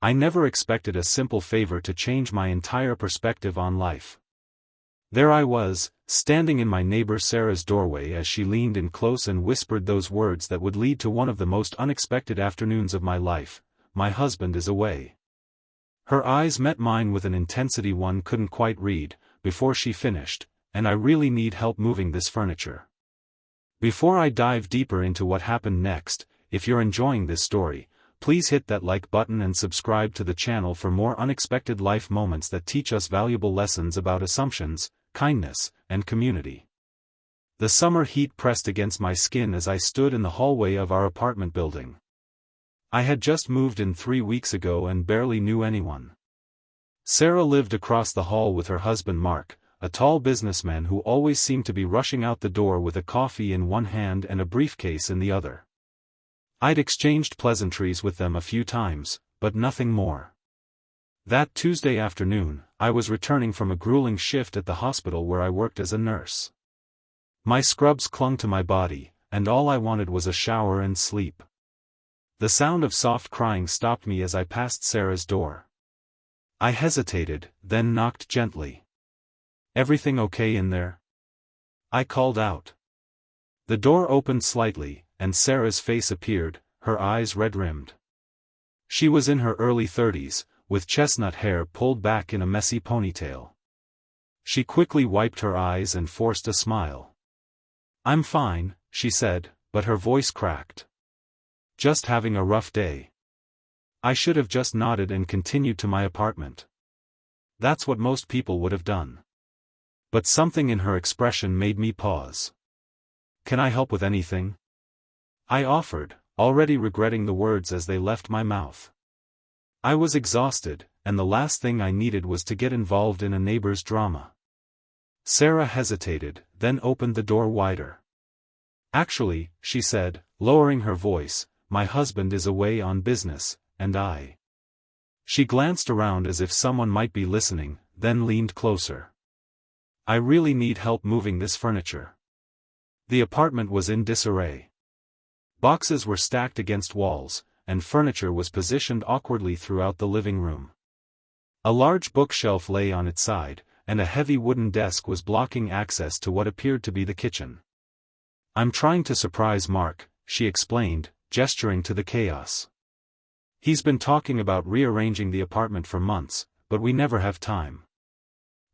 I never expected a simple favor to change my entire perspective on life. There I was, standing in my neighbor Sarah's doorway as she leaned in close and whispered those words that would lead to one of the most unexpected afternoons of my life: "My husband is away." Her eyes met mine with an intensity one couldn't quite read, before she finished, "And I really need help moving this furniture." Before I dive deeper into what happened next, if you're enjoying this story, please hit that like button and subscribe to the channel for more unexpected life moments that teach us valuable lessons about assumptions, kindness, and community. The summer heat pressed against my skin as I stood in the hallway of our apartment building. I had just moved in 3 weeks ago and barely knew anyone. Sarah lived across the hall with her husband Mark, a tall businessman who always seemed to be rushing out the door with a coffee in one hand and a briefcase in the other. I'd exchanged pleasantries with them a few times, but nothing more. That Tuesday afternoon, I was returning from a grueling shift at the hospital where I worked as a nurse. My scrubs clung to my body, and all I wanted was a shower and sleep. The sound of soft crying stopped me as I passed Sarah's door. I hesitated, then knocked gently. "Everything okay in there?" I called out. The door opened slightly, and Sarah's face appeared, her eyes red-rimmed. She was in her early 30s, with chestnut hair pulled back in a messy ponytail. She quickly wiped her eyes and forced a smile. "I'm fine," she said, but her voice cracked. "Just having a rough day." I should have just nodded and continued to my apartment. That's what most people would have done. But something in her expression made me pause. "Can I help with anything?" I offered, already regretting the words as they left my mouth. I was exhausted, and the last thing I needed was to get involved in a neighbor's drama. Sarah hesitated, then opened the door wider. "Actually," she said, lowering her voice, "my husband is away on business, and I..." She glanced around as if someone might be listening, then leaned closer. "I really need help moving this furniture." The apartment was in disarray. Boxes were stacked against walls, and furniture was positioned awkwardly throughout the living room. A large bookshelf lay on its side, and a heavy wooden desk was blocking access to what appeared to be the kitchen. "I'm trying to surprise Mark," she explained, gesturing to the chaos. "He's been talking about rearranging the apartment for months, but we never have time.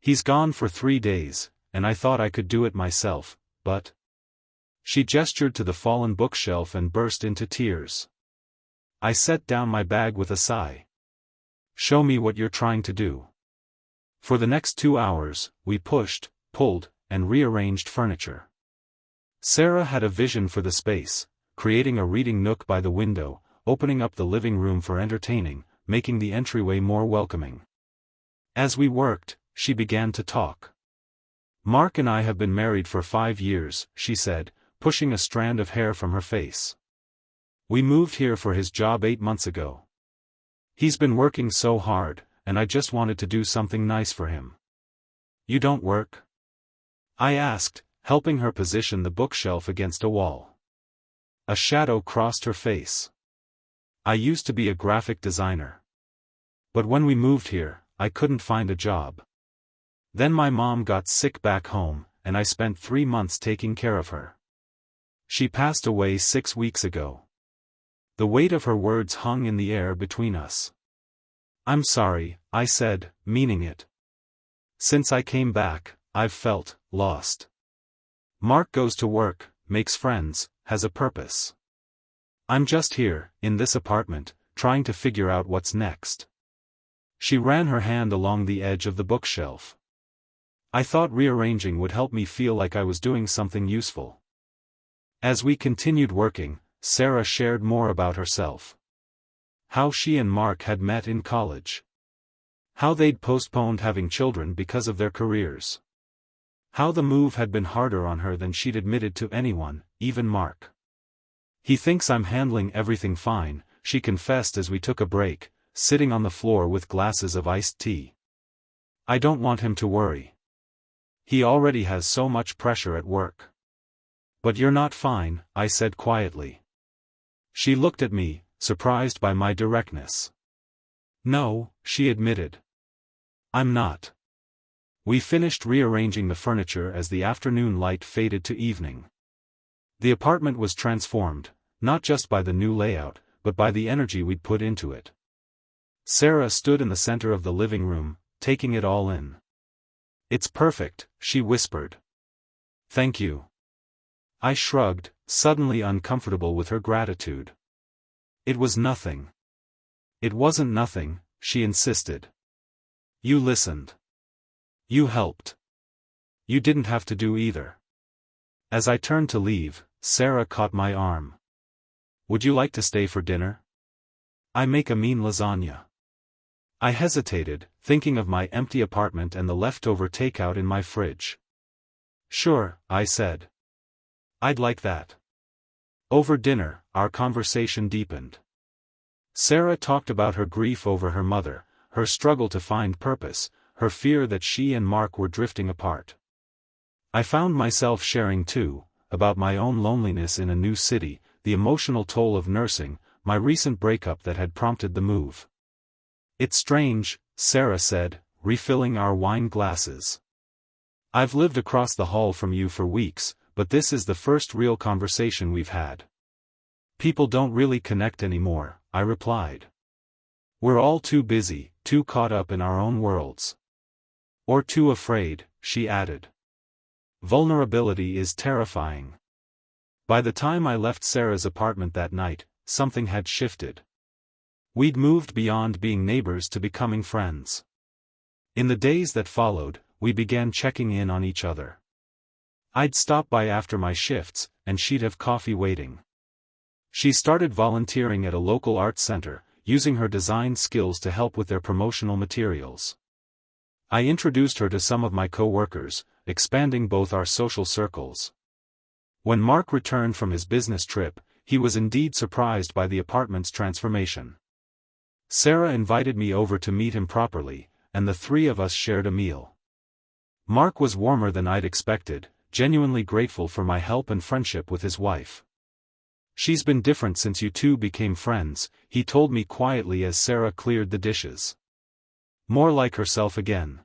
He's gone for 3 days, and I thought I could do it myself, but..." She gestured to the fallen bookshelf and burst into tears. I set down my bag with a sigh. "Show me what you're trying to do." For the next 2 hours, we pushed, pulled, and rearranged furniture. Sarah had a vision for the space, creating a reading nook by the window, opening up the living room for entertaining, making the entryway more welcoming. As we worked, she began to talk. "Mark and I have been married for 5 years, she said, pushing a strand of hair from her face. "We moved here for his job 8 months ago. He's been working so hard, and I just wanted to do something nice for him." "You don't work?" I asked, helping her position the bookshelf against a wall. A shadow crossed her face. "I used to be a graphic designer. But when we moved here, I couldn't find a job. Then my mom got sick back home, and I spent 3 months taking care of her. She passed away 6 weeks ago." The weight of her words hung in the air between us. "I'm sorry," I said, meaning it. "Since I came back, I've felt lost. Mark goes to work, makes friends, has a purpose. I'm just here, in this apartment, trying to figure out what's next." She ran her hand along the edge of the bookshelf. I thought rearranging would help me feel like I was doing something useful. As we continued working, Sarah shared more about herself. How she and Mark had met in college. How they'd postponed having children because of their careers. How the move had been harder on her than she'd admitted to anyone, even Mark. "He thinks I'm handling everything fine," she confessed as we took a break, sitting on the floor with glasses of iced tea. "I don't want him to worry. He already has so much pressure at work." "But you're not fine," I said quietly. She looked at me, surprised by my directness. No, she admitted. I'm not. We finished rearranging the furniture as the afternoon light faded to evening. The apartment was transformed, not just by the new layout, but by the energy we'd put into it. Sarah stood in the center of the living room, taking it all in. "It's perfect," she whispered. "Thank you." I shrugged, suddenly uncomfortable with her gratitude. "It was nothing." "It wasn't nothing," she insisted. "You listened. You helped. You didn't have to do either." As I turned to leave, Sarah caught my arm. "Would you like to stay for dinner? I make a mean lasagna." I hesitated, thinking of my empty apartment and the leftover takeout in my fridge. "Sure," I said. "I'd like that." Over dinner, our conversation deepened. Sarah talked about her grief over her mother, her struggle to find purpose, her fear that she and Mark were drifting apart. I found myself sharing too, about my own loneliness in a new city, the emotional toll of nursing, my recent breakup that had prompted the move. "It's strange," Sarah said, refilling our wine glasses. "I've lived across the hall from you for weeks, but this is the first real conversation we've had." "People don't really connect anymore," I replied. "We're all too busy, too caught up in our own worlds." "Or too afraid," she added. "Vulnerability is terrifying." By the time I left Sarah's apartment that night, something had shifted. We'd moved beyond being neighbors to becoming friends. In the days that followed, we began checking in on each other. I'd stop by after my shifts, and she'd have coffee waiting. She started volunteering at a local arts center, using her design skills to help with their promotional materials. I introduced her to some of my co-workers, expanding both our social circles. When Mark returned from his business trip, he was indeed surprised by the apartment's transformation. Sarah invited me over to meet him properly, and the three of us shared a meal. Mark was warmer than I'd expected, genuinely grateful for my help and friendship with his wife. "She's been different since you two became friends," he told me quietly as Sarah cleared the dishes. "More like herself again."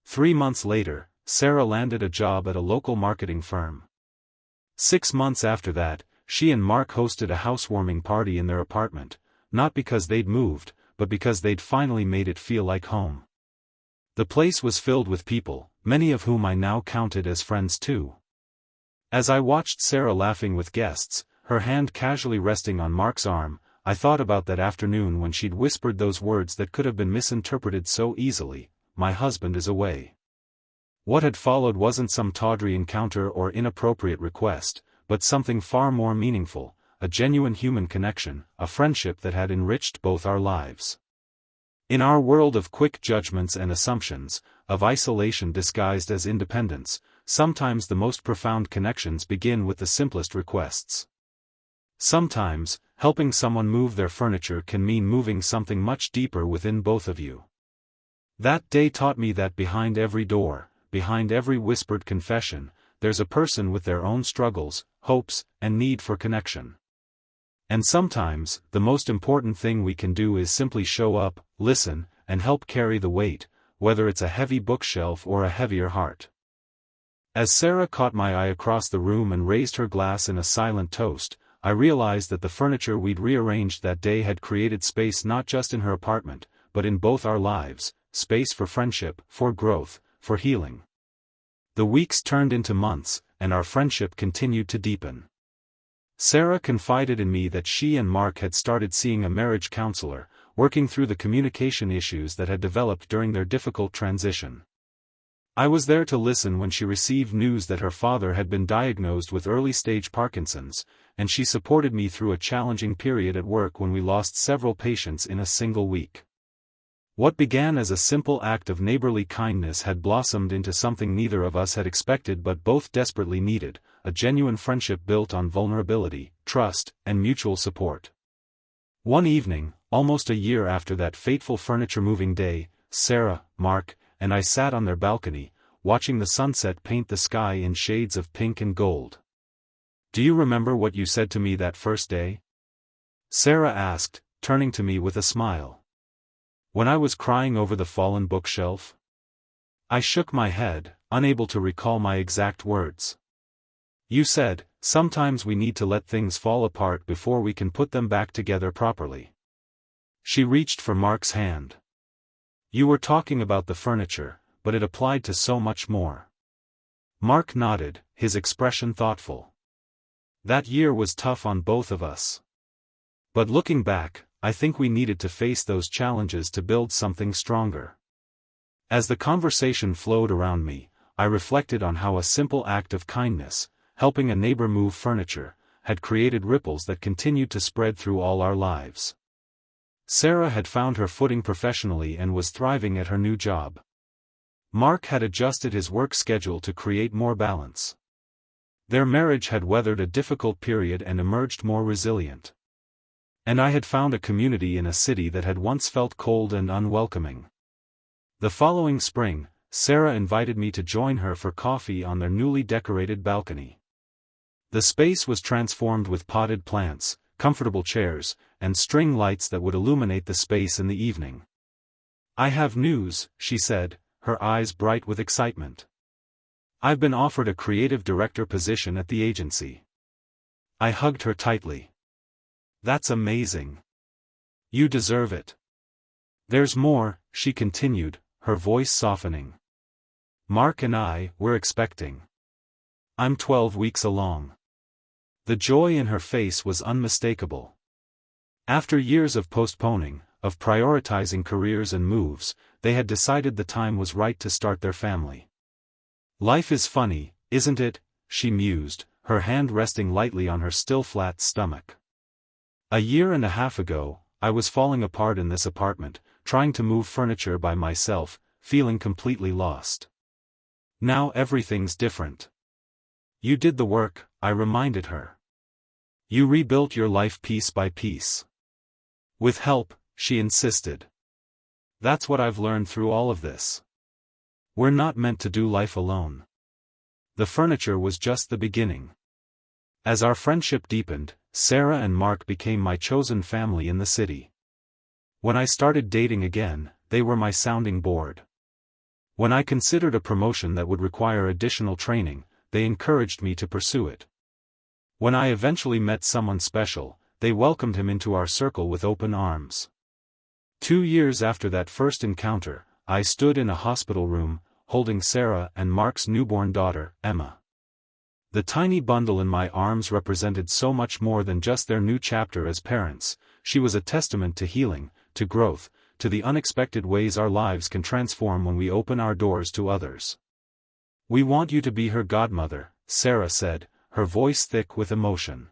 3 months later, Sarah landed a job at a local marketing firm. 6 months after that, she and Mark hosted a housewarming party in their apartment, not because they'd moved, but because they'd finally made it feel like home. The place was filled with people, many of whom I now counted as friends too. As I watched Sarah laughing with guests, her hand casually resting on Mark's arm, I thought about that afternoon when she'd whispered those words that could have been misinterpreted so easily: "My husband is away." What had followed wasn't some tawdry encounter or inappropriate request, but something far more meaningful, a genuine human connection, a friendship that had enriched both our lives. In our world of quick judgments and assumptions, of isolation disguised as independence, sometimes the most profound connections begin with the simplest requests. Sometimes, helping someone move their furniture can mean moving something much deeper within both of you. That day taught me that behind every door, behind every whispered confession, there's a person with their own struggles, hopes, and need for connection. And sometimes, the most important thing we can do is simply show up, listen, and help carry the weight, whether it's a heavy bookshelf or a heavier heart. As Sarah caught my eye across the room and raised her glass in a silent toast, I realized that the furniture we'd rearranged that day had created space not just in her apartment, but in both our lives, space for friendship, for growth, for healing. The weeks turned into months, and our friendship continued to deepen. Sarah confided in me that she and Mark had started seeing a marriage counselor, working through the communication issues that had developed during their difficult transition. I was there to listen when she received news that her father had been diagnosed with early-stage Parkinson's, and she supported me through a challenging period at work when we lost several patients in a single week. What began as a simple act of neighborly kindness had blossomed into something neither of us had expected but both desperately needed, a genuine friendship built on vulnerability, trust, and mutual support. One evening, almost a year after that fateful furniture-moving day, Sarah, Mark, and I sat on their balcony, watching the sunset paint the sky in shades of pink and gold. "Do you remember what you said to me that first day?" Sarah asked, turning to me with a smile. When I was crying over the fallen bookshelf? I shook my head, unable to recall my exact words. You said, sometimes we need to let things fall apart before we can put them back together properly. She reached for Mark's hand. You were talking about the furniture, but it applied to so much more. Mark nodded, his expression thoughtful. That year was tough on both of us. But looking back, I think we needed to face those challenges to build something stronger. As the conversation flowed around me, I reflected on how a simple act of kindness, helping a neighbor move furniture, had created ripples that continued to spread through all our lives. Sarah had found her footing professionally and was thriving at her new job. Mark had adjusted his work schedule to create more balance. Their marriage had weathered a difficult period and emerged more resilient. And I had found a community in a city that had once felt cold and unwelcoming. The following spring, Sarah invited me to join her for coffee on their newly decorated balcony. The space was transformed with potted plants, comfortable chairs, and string lights that would illuminate the space in the evening. I have news, she said, her eyes bright with excitement. I've been offered a creative director position at the agency. I hugged her tightly. That's amazing. You deserve it. There's more, she continued, her voice softening. Mark and we're expecting. I'm 12 weeks along. The joy in her face was unmistakable. After years of postponing, of prioritizing careers and moves, they had decided the time was right to start their family. Life is funny, isn't it? She mused, her hand resting lightly on her still flat stomach. A year and a half ago, I was falling apart in this apartment, trying to move furniture by myself, feeling completely lost. Now everything's different. You did the work, I reminded her. You rebuilt your life piece by piece. With help, she insisted. That's what I've learned through all of this. We're not meant to do life alone. The furniture was just the beginning. As our friendship deepened, Sarah and Mark became my chosen family in the city. When I started dating again, they were my sounding board. When I considered a promotion that would require additional training, they encouraged me to pursue it. When I eventually met someone special, they welcomed him into our circle with open arms. 2 years after that first encounter, I stood in a hospital room, holding Sarah and Mark's newborn daughter, Emma. The tiny bundle in my arms represented so much more than just their new chapter as parents. She was a testament to healing, to growth, to the unexpected ways our lives can transform when we open our doors to others. We want you to be her godmother, Sarah said, her voice thick with emotion.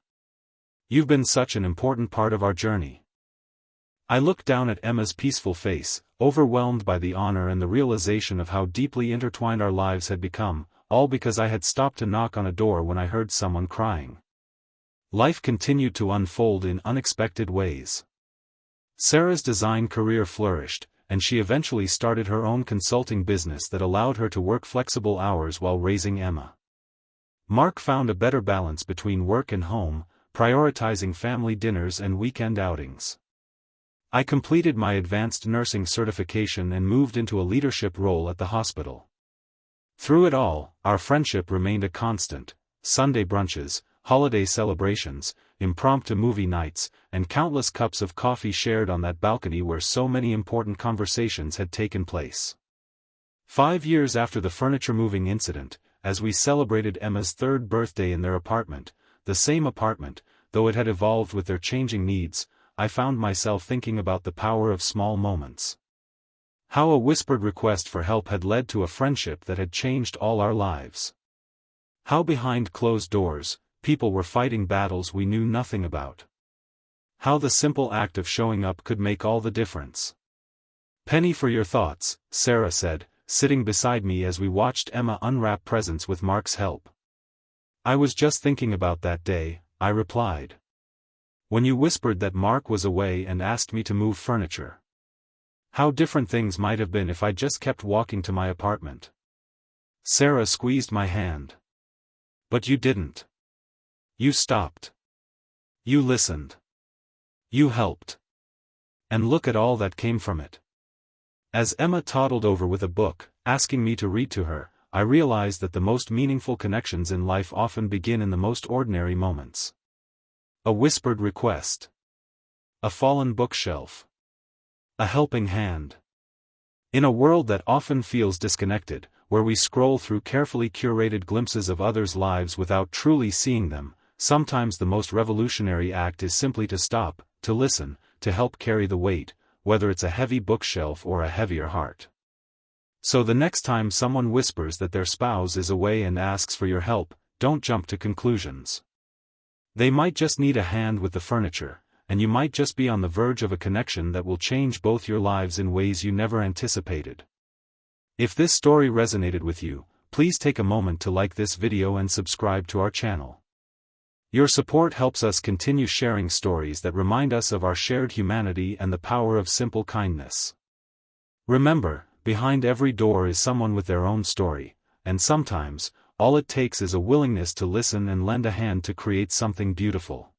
You've been such an important part of our journey. I looked down at Emma's peaceful face, overwhelmed by the honor and the realization of how deeply intertwined our lives had become, all because I had stopped to knock on a door when I heard someone crying. Life continued to unfold in unexpected ways. Sarah's design career flourished, and she eventually started her own consulting business that allowed her to work flexible hours while raising Emma. Mark found a better balance between work and home, prioritizing family dinners and weekend outings. I completed my advanced nursing certification and moved into a leadership role at the hospital. Through it all, our friendship remained a constant. Sunday brunches, holiday celebrations, impromptu movie nights, and countless cups of coffee shared on that balcony where so many important conversations had taken place. 5 years after the furniture moving incident, as we celebrated Emma's 3rd birthday in their apartment, the same apartment, though it had evolved with their changing needs, I found myself thinking about the power of small moments. How a whispered request for help had led to a friendship that had changed all our lives. How behind closed doors, people were fighting battles we knew nothing about. How the simple act of showing up could make all the difference. Penny for your thoughts, Sarah said, sitting beside me as we watched Emma unwrap presents with Mark's help. I was just thinking about that day, I replied. When you whispered that Mark was away and asked me to move furniture. How different things might have been if I just kept walking to my apartment. Sarah squeezed my hand. But you didn't. You stopped. You listened. You helped. And look at all that came from it. As Emma toddled over with a book, asking me to read to her, I realized that the most meaningful connections in life often begin in the most ordinary moments. A whispered request. A fallen bookshelf. A helping hand. In a world that often feels disconnected, where we scroll through carefully curated glimpses of others' lives without truly seeing them, sometimes the most revolutionary act is simply to stop, to listen, to help carry the weight, whether it's a heavy bookshelf or a heavier heart. So the next time someone whispers that their spouse is away and asks for your help, don't jump to conclusions. They might just need a hand with the furniture, and you might just be on the verge of a connection that will change both your lives in ways you never anticipated. If this story resonated with you, please take a moment to like this video and subscribe to our channel. Your support helps us continue sharing stories that remind us of our shared humanity and the power of simple kindness. Remember, behind every door is someone with their own story, and sometimes, all it takes is a willingness to listen and lend a hand to create something beautiful.